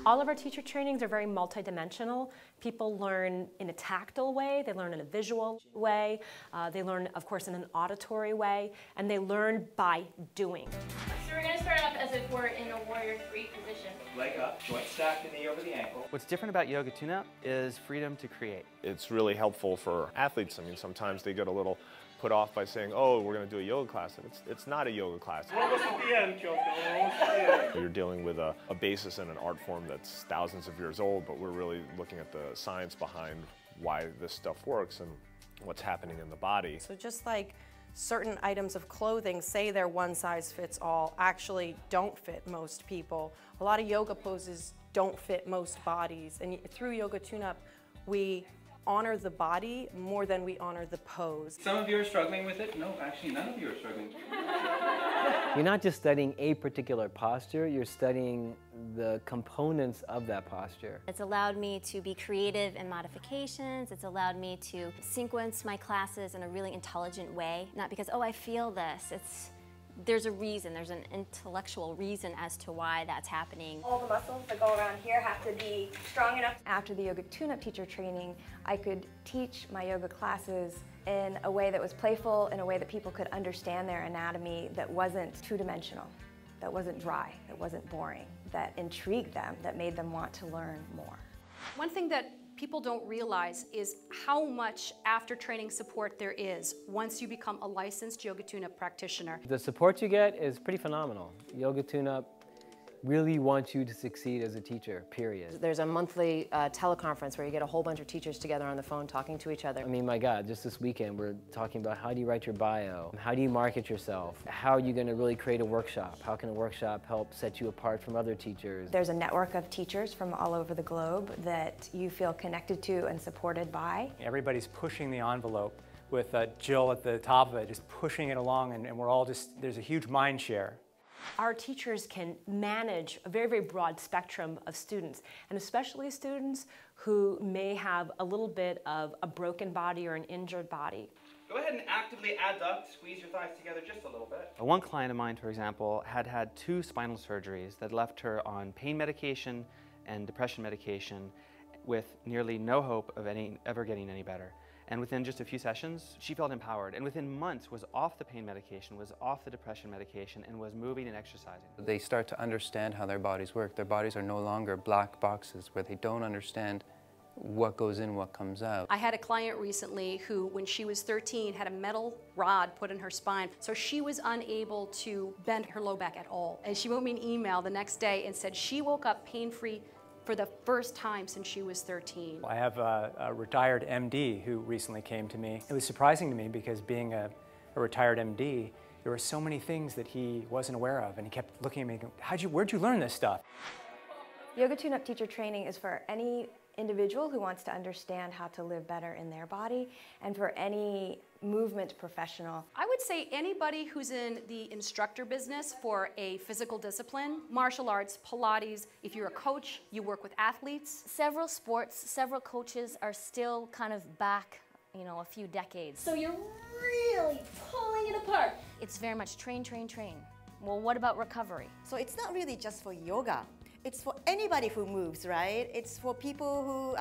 All of our teacher trainings are very multidimensional. People learn in a tactile way, they learn in a visual way, they learn, of course, in an auditory way, and they learn by doing. So we're going to start off as if we're in a warrior three position. Leg up, joint stacked, the knee over the ankle. What's different about yoga tune-up is freedom to create. It's really helpful for athletes. I mean, sometimes they get a little put off by saying, oh, we're going to do a yoga class, and it's not a yoga class. We're almost at the end, Kyoto. We're almost at the end. You're dealing with a basis in an art form that's thousands of years old, but we're really looking at the science behind why this stuff works and what's happening in the body. So just like certain items of clothing say they're one size fits all, actually don't fit most people. A lot of yoga poses don't fit most bodies, and through Yoga Tune-Up, we honor the body more than we honor the pose. Some of you are struggling with it. No, actually, none of you are struggling. You're not just studying a particular posture, you're studying the components of that posture. It's allowed me to be creative in modifications. It's allowed me to sequence my classes in a really intelligent way. Not because, oh, I feel this. There's a reason, there's an intellectual reason as to why that's happening. All the muscles that go around here have to be strong enough. After the Yoga Tune-Up teacher training, I could teach my yoga classes in a way that was playful, in a way that people could understand their anatomy that wasn't two-dimensional, that wasn't dry, that wasn't boring, that intrigued them, that made them want to learn more. One thing that people don't realize is how much after-training support there is once you become a licensed Yoga Tune-Up practitioner. The support you get is pretty phenomenal. Yoga Tune-Up really wants you to succeed as a teacher, period. There's a monthly teleconference where you get a whole bunch of teachers together on the phone talking to each other. I mean, my God, just this weekend we're talking about how do you write your bio, how do you market yourself, how are you going to really create a workshop, how can a workshop help set you apart from other teachers. There's a network of teachers from all over the globe that you feel connected to and supported by. Everybody's pushing the envelope with Jill at the top of it, just pushing it along, and we're all just, there's a huge mind share. Our teachers can manage a very, very broad spectrum of students, and especially students who may have a little bit of a broken body or an injured body. Go ahead and actively adduct, squeeze your thighs together just a little bit. One client of mine, for example, had had 2 spinal surgeries that left her on pain medication and depression medication with nearly no hope of ever getting any better. And within just a few sessions, she felt empowered, and within months was off the pain medication, was off the depression medication, and was moving and exercising. They start to understand how their bodies work. Their bodies are no longer black boxes where they don't understand what goes in, what comes out. I had a client recently who, when she was 13, had a metal rod put in her spine, so she was unable to bend her low back at all. And she wrote me an email the next day and said she woke up pain-free for the first time since she was 13. I have a retired MD who recently came to me. It was surprising to me because being a retired MD, there were so many things that he wasn't aware of, and he kept looking at me going, where'd you learn this stuff? Yoga Tune-Up teacher training is for any individual who wants to understand how to live better in their body, and for any movement professional. I would say anybody who's in the instructor business for a physical discipline, martial arts, Pilates, if you're a coach, you work with athletes. Several sports, several coaches are still kind of back, you know, a few decades. So you're really pulling it apart. It's very much train, train, train. Well, what about recovery? So it's not really just for yoga. It's for anybody who moves, right? It's for people who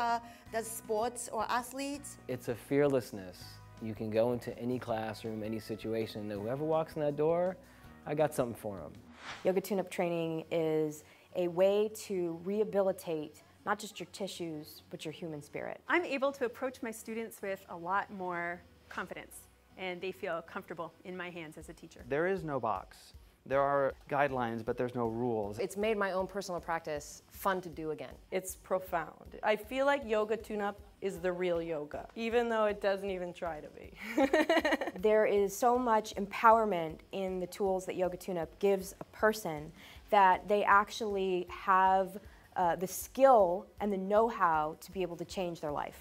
does sports or athletes. It's a fearlessness. You can go into any classroom, any situation, and whoever walks in that door, I got something for them. Yoga Tune-Up training is a way to rehabilitate not just your tissues, but your human spirit. I'm able to approach my students with a lot more confidence, and they feel comfortable in my hands as a teacher. There is no box. There are guidelines, but there's no rules. It's made my own personal practice fun to do again. It's profound. I feel like Yoga Tune-Up is the real yoga, even though it doesn't even try to be. There is so much empowerment in the tools that Yoga Tune-Up gives a person that they actually have the skill and the know-how to be able to change their life.